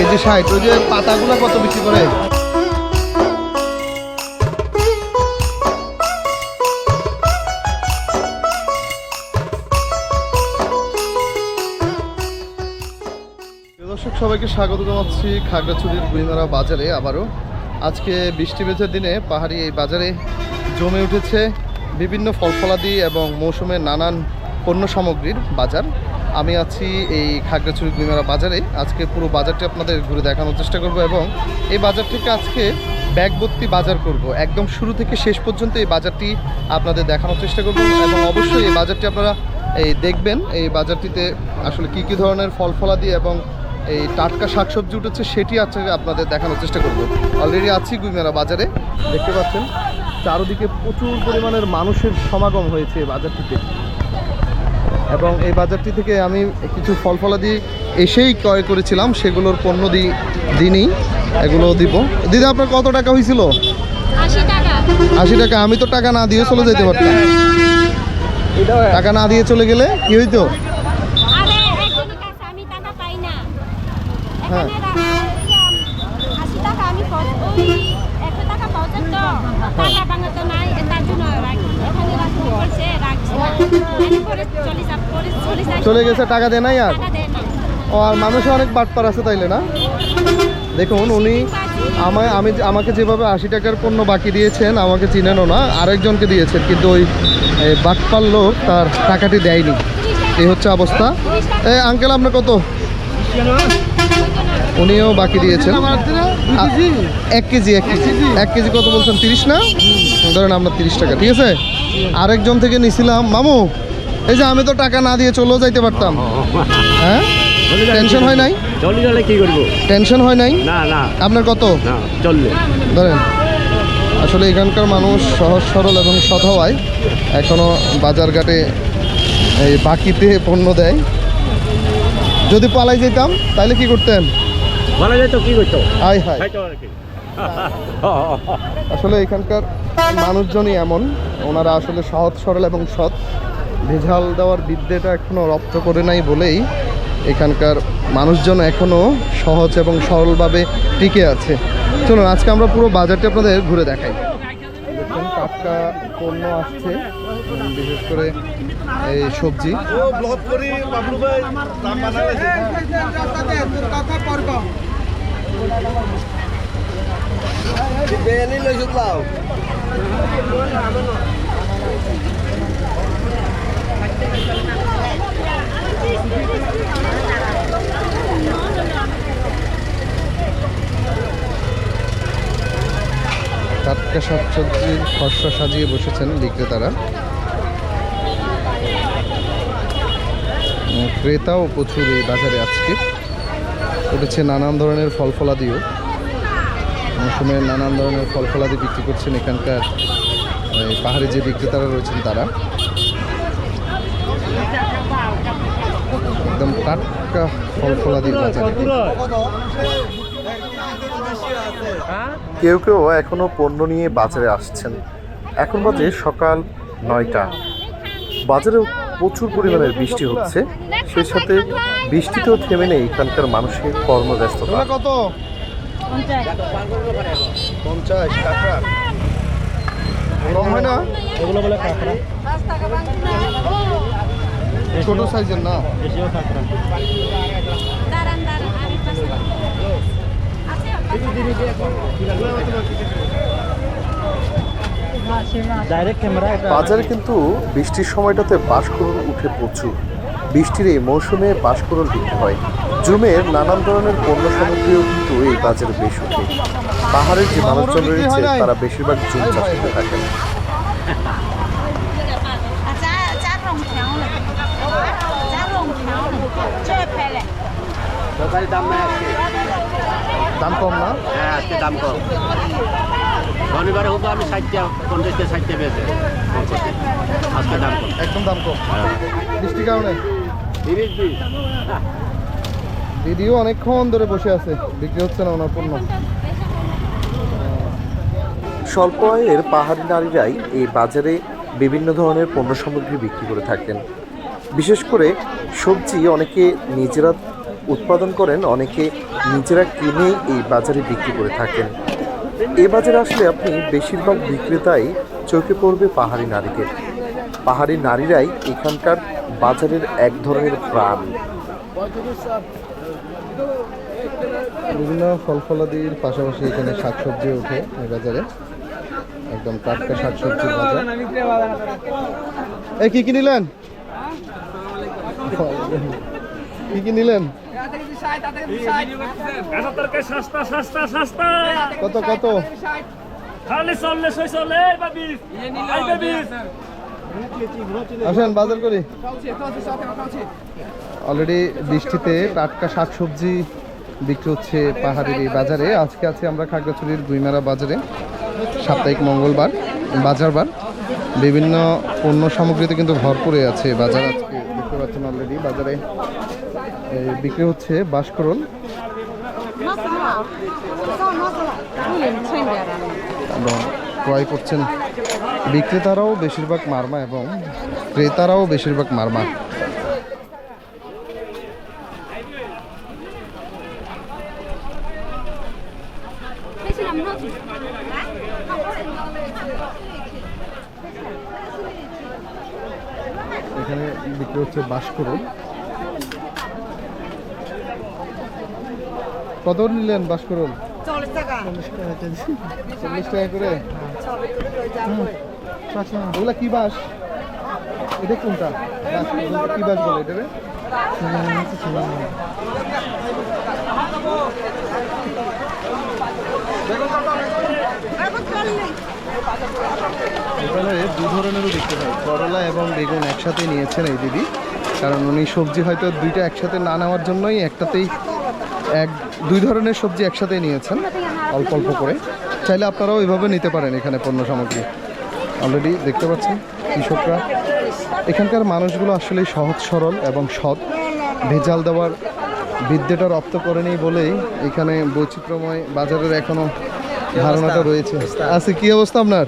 KG 60। ওই যে পাতাগুলো কত বিক্রি করে? দর্শক সবাইকে স্বাগত জানাচ্ছি খাগড়াছড়ির গুইমারা বাজারে। আবারও আজকে বৃষ্টি ভেজা দিনে পাহাড়ি এই বাজারে জমে উঠেছে বিভিন্ন ফলফলাদি এবং মৌসুমের নানান পণ্য সামগ্রীর বাজার। আমি আছি এই খাগড়াছড়ি গুইমারা বাজারে। আজকে পুরো বাজারটি আপনাদের ঘুরে দেখানোর চেষ্টা করব এবং এই বাজার থেকে আজকে ব্যাগভর্তি বাজার করব। একদম শুরু থেকে শেষ পর্যন্ত এই বাজারটি আপনাদের দেখানোর চেষ্টা করব এবং অবশ্যই এই বাজারটি আপনারা দেখবেন। এই বাজারটিতে আসলে কী কী ধরনের ফলফলাদি এবং এই টাটকা শাকসবজি উঠেছে সেটি আজকে আপনাদের দেখানোর চেষ্টা করব। অলরেডি আছি গুইমারা বাজারে, দেখতে পাচ্ছেন চারদিকে প্রচুর পরিমাণের মানুষের সমাগম হয়েছে এই বাজারটিতে এবং এই বাজারটি থেকে আমি কিছু ফলফলাদি এসেই ক্রয় করেছিলাম, সেগুলোর পণ্য দিনই এগুলো দিব। দিদি আপনার কত টাকা হয়েছিল? 80 টাকা। আমি তো টাকা না দিয়ে চলে যেতে পারতাম। টাকা না দিয়ে চলে গেলে কি হইতো? হ্যাঁ চলে গেছে, টাকা দেয় নাই আর। ও আর মানুষে অনেক বাটপার আছে তাইলে না? দেখুন উনি আমাকে যেভাবে 80 টাকার পণ্য বাকি দিয়েছেন, আমাকে চিনেনও না, আরেকজনকে দিয়েছেন, কিন্তু ওই বাটপার লোক তার টাকাটি দেয়নি। এই হচ্ছে অবস্থা। আঙ্কেল আপনার কত? উনিও বাকি দিয়েছেন 1 কেজি। 1 কেজি কত বলছেন? 30 না? ধরেন আপনার 30 টাকা, ঠিক আছে। আরেকজন থেকে নিছিলাম। মামু এই যে আমি তো টাকা না দিয়ে চলেও যাইতে পারতাম। হ্যাঁ টেনশন হয় নাই? কি করবো, টেনশন হয় নাই? না না। আপনার কত? ধরেন আসলে এখানকার মানুষ সহজ সরল এবং সৎ হওয়ায় এখনো বাজারঘাটে এই বাকিতে পণ্য দেয়। যদি পালাই যেতাম তাহলে কি করতেন? আসলে এখানকার মানুষজনই এমন, ওনারা আসলে সহজ সরল এবং সৎ। ভেজাল দেওয়ার বিদ্যেটা এখনো রপ্ত করে নাই বলেই এখানকার মানুষজন এখনো সহজ এবং সরলভাবে টিকে আছে। চলুন আজকে আমরা পুরো বাজারটি আপনাদের ঘুরে দেখাই। দেখুন টাটকা পণ্য আসছে, বিশেষ করে এই সবজি। টাটকা শাকসবজির খসড়া সাজিয়ে বসেছেন বিক্রেতারা। ক্রেতাও প্রচুর এই বাজারে আজকে উঠেছে। নানান ধরনের ফলফলাদিও, মৌসুমের নানান ধরনের ফলফলাদি বিক্রি করছেন এখানকার পাহাড়ি যে বিক্রেতারা রয়েছেন তারা। একদম টাটকা ফলফলাদি বাজারে। কেউ কেউ এখনো পণ্য নিয়ে বাজারে আসছেন। এখন বাজে সকাল 9টা। বাজারেও প্রচুর পরিমাণের বৃষ্টি হচ্ছে, সেই সাথে বৃষ্টিতেও থেমে নেই এখানকার মানুষের কর্মব্যস্ততা। কত? 50 টাকা। কম হয় না? এগুলো বলে কাঁকড়া ছোট সাইজের না? বাজারে কিন্তু বৃষ্টির সময়টাতে বাঁশকুড়ুল উঠে প্রচুর। বৃষ্টির এই মৌসুমে বাঁশকুড়ুল বিক্রি হয়। জুমের নানান ধরনের পণ্য সামগ্রীও কিন্তু এই বাজারে বেশ ওঠে। পাহাড়ের যে মানুষজন রয়েছে তারা বেশিরভাগ জুম চাষ করে থাকেন। দাম কম না? হ্যাঁ আজকে দাম কম। শনিবারে হতো আমি 50-60 পেয়েছি, আজকে দাম কম, একদম দাম কম। বৃষ্টির কারণে দিদিও অনেকক্ষণ ধরে বসে আছে, বিক্রি হচ্ছে না ওনার পণ্য। স্বল্প আয়ের পাহাড়ি নারীরাই এই বাজারে বিভিন্ন ধরনের পণ্য সামগ্রী বিক্রি করে থাকেন। বিশেষ করে সবজি অনেকে নিজেরা উৎপাদন করেন, অনেকে নিজেরা কিনে এই বাজারে বিক্রি করে থাকেন। এই বাজারে আসলে আপনি বেশিরভাগ বিক্রেতাই চোখে পড়বে পাহাড়ি নারীদের। পাহাড়ি নারীরাই এখানকার বাজারের এক ধরনের প্রাণ। বিভিন্ন ফল ফলাদির পাশাপাশি এখানে শাকসবজি ওঠে এই বাজারে, একদম টাটকা শাকসবজির বাজার। এই কি কি নিলেন, কি কি নিলেন? কত কত? আসেন বাজার করি। অলরেডি বৃষ্টিতে টাটকা শাকসবজি বিক্রি হচ্ছে পাহাড়ের এই বাজারে। আজকে আছি আমরা খাগড়াছড়ির গুইমারা বাজারে, সাপ্তাহিক মঙ্গলবার বাজারবার। বিভিন্ন পণ্য সামগ্রীতে কিন্তু ভরপুরে আছে বাজার। আজকে দেখতে পাচ্ছেন অলরেডি বাজারে বিক্রি হচ্ছে বাঁশকরল এবং ক্রয় করছেন বিক্রেতারাও বেশিরভাগ মারমা এবং ক্রেতারাও বেশিরভাগ মারমা। এখানে বিক্রি হচ্ছে বাঁশকরল। কত নিলেন বাঁশকরল? 40 টাকা। 40 টাকা করে। ওগুলা কি বাঁশ? এটা কোনটা? কি বাঁশ বলে এটারে? এখানে দু ধরনেরও বিক্রি হয়, করলা এবং বেগুন একসাথে নিয়েছেন এই দিদি, কারণ উনি সবজি হয়তো দুইটা একসাথে না নেওয়ার জন্যই একটাতেই দুই ধরনের সবজি একসাথে নিয়েছেন অল্প অল্প করে। চাইলে আপনারাও এইভাবে নিতে পারেন এখানে পণ্য সামগ্রী। অলরেডি দেখতে পাচ্ছেন কৃষকরা, এখানকার মানুষগুলো আসলে সহজ সরল এবং সৎ। ভেজাল দেওয়ার বিদ্যাটা রপ্ত করেনি বলেই এখানে বৈচিত্র্যময় বাজারের এখনো ধারণাটা রয়েছে। আচ্ছা, কি অবস্থা আপনার?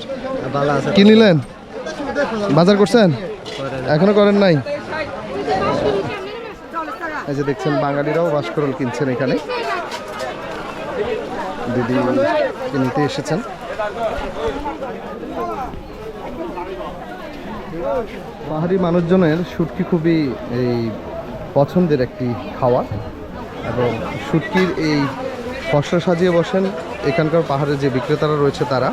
কি নিলেন? বাজার করছেন? এখনো করেন নাই? এই যে দেখছেন বাঙালিরাও বাঁশকরল কিনছেন এখানে, দিদি নিতে এসেছেন। পাহাড়ি মানুষজনের শুটকি খুবই এই পছন্দের একটি খাওয়া এবং শুটকির এই ফসল সাজিয়ে বসেন এখানকার পাহাড়ের যে বিক্রেতারা রয়েছে তারা,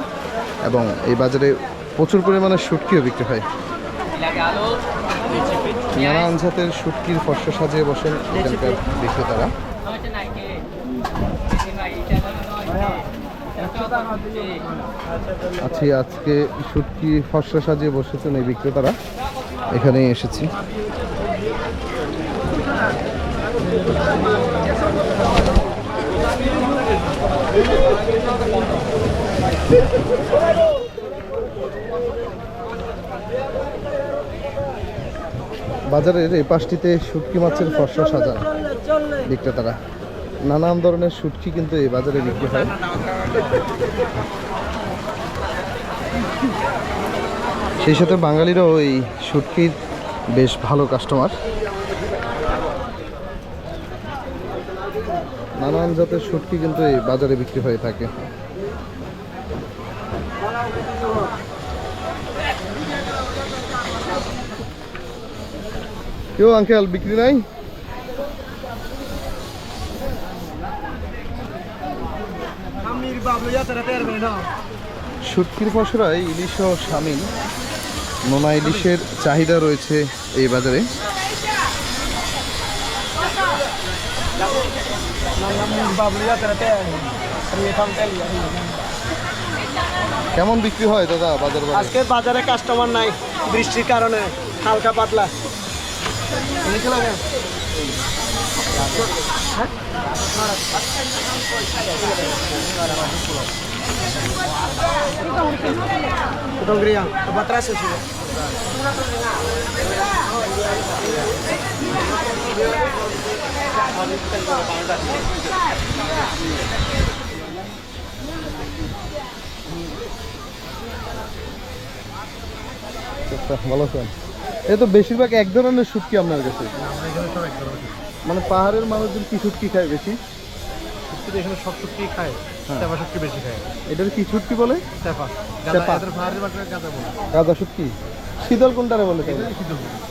এবং এই বাজারে প্রচুর পরিমাণে শুটকিও বিক্রি হয়। নানান জাতের শুটকির ফসল সাজিয়ে বসেন এখানকার বিক্রেতারা। আজকে শুটকি ফসল সাজিয়ে বসেছেন এই বিক্রেতারা, এখানেই এসেছি। বাজারের এই পাশটিতে শুটকি মাছের ফসল সাজান বিক্রেতারা। নানান ধরনের শুটকি কিন্তু এই বাজারে বিক্রি হয়। সেই সাথে বাঙালিরাও এই শুটকির বেশ ভালো কাস্টমার। নানান জাতের শুটকি কিন্তু এই বাজারে বিক্রি হয়ে থাকে। কেউ আঙ্কেল বিক্রি নাই? শুটকির পসরায় ইলিশ ও শামিল, নোনা ইলিশের চাহিদা রয়েছে এই বাজারে। কেমন বিক্রি হয় দাদা বাজার? আজকে বাজারে কাস্টমার নাই, বৃষ্টির কারণে হালকা পাতলা। ভালো আছেন? এ তো বেশিরভাগ এক ধরনের শুটকি আপনার কাছে। মানে পাহাড়ের মানুষজন কি শুটকি খায় বেশি? এখানে সব শুটকি খায়, চেপা শুটকি বেশি খায়। এটার কি শুটকি বলে? চেপা চেপা। পাহাড়ের বাজারে গাঁজা বলে। গাঁদা শুটকি। শীতল কোনটারে বলে তাই?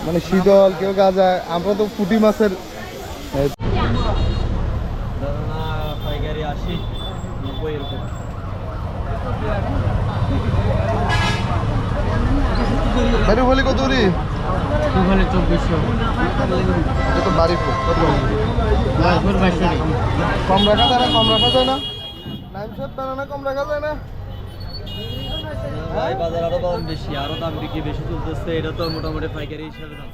মানে শীতল, কেউ গাঁজা, আমরা তো পুঁটি মাছের। পাইকারি 80, 90 এরকম। বাইরে বলি কত রে? ওখানে 2400, এটা তো বাড়ি ফুল কত? 2200। কম রাখা যায় না? কম রাখা যায় না? নাইম সাহেব না কম রাখা যায় না? ভাই বাজার আরো দাম বেশি, আরো দাম বিক্রি বেশি চলতেছে। এটা তো মোটামুটি পাইকারি হিসাবে দাম।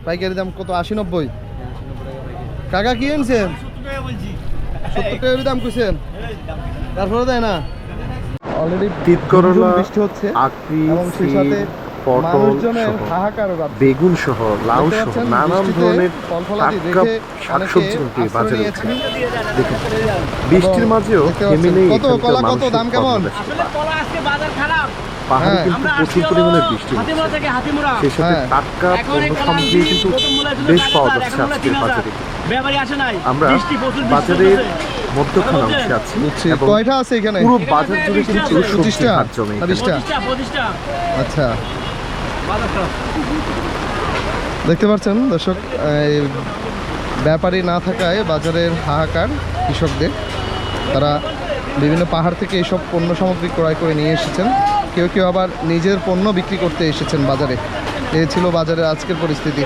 পাইকারি দাম কত? 80-90? কাকা কি আনছেন? 70 টাকার দাম কইছেন? তারপরে দেয় না? অলরেডি তিত করলা, বৃষ্টি হচ্ছে আকরি, এবং সেই সাথে পটল মানুষজনের সহ, হাহাকার রাত। বেগুন সহ, লাউ দেখতে সহ পাচ্ছেন নানান বৃষ্টিতে ধরনের ফল-ফলাদি টাটকা দেখে শাকসবজি অনেকে কিন্তু এই বাজারে আশ্রয় উঠে। নিয়েছেন। দেখুন বৃষ্টির মাঝেও দেখতে থেমে পাচ্ছেন নেই কত এখানকার কলা, কত মানুষের দাম কেমন? কর্মব্যস্ততা। কলা আজকে বাজার খারাপ। পাহাড়ে হ্যাঁ। কিন্তু প্রচুর পরিমাণে বৃষ্টি হচ্ছে, হাতিমুরা থেকে হাতিমুরা। সেই সাথে হ্যাঁ। টাটকা এখন পণ্য এই কলা সামগ্রী কিন্তু প্রথম মূল্য ছিল বেশ 4000, পাওয়া এখন যাচ্ছে মূল্য আজকের 3000 বাজারে। ব্যাপারী আসে নাই। আমরা বৃষ্টি প্রচুর বৃষ্টি বাজারের চলতেছে। মধ্যখানে অংশে আছি বুঝছি। এবং কয়টা আছে এখানে? পুরো বাজার জুড়ে কিন্তু 25 সবজির হাট জমে। না 20টা? 25টা। আচ্ছা, বাজার খারাপ। দেখতে পাচ্ছেন দর্শক, এই ব্যাপারী না থাকায় বাজারের হাহাকার কৃষকদের। তারা বিভিন্ন পাহাড় থেকে এইসব পণ্য সামগ্রী ক্রয় করে নিয়ে এসেছেন, কেউ কেউ আবার নিজের পণ্য বিক্রি করতে এসেছেন বাজারে। এই ছিল বাজারের আজকের পরিস্থিতি।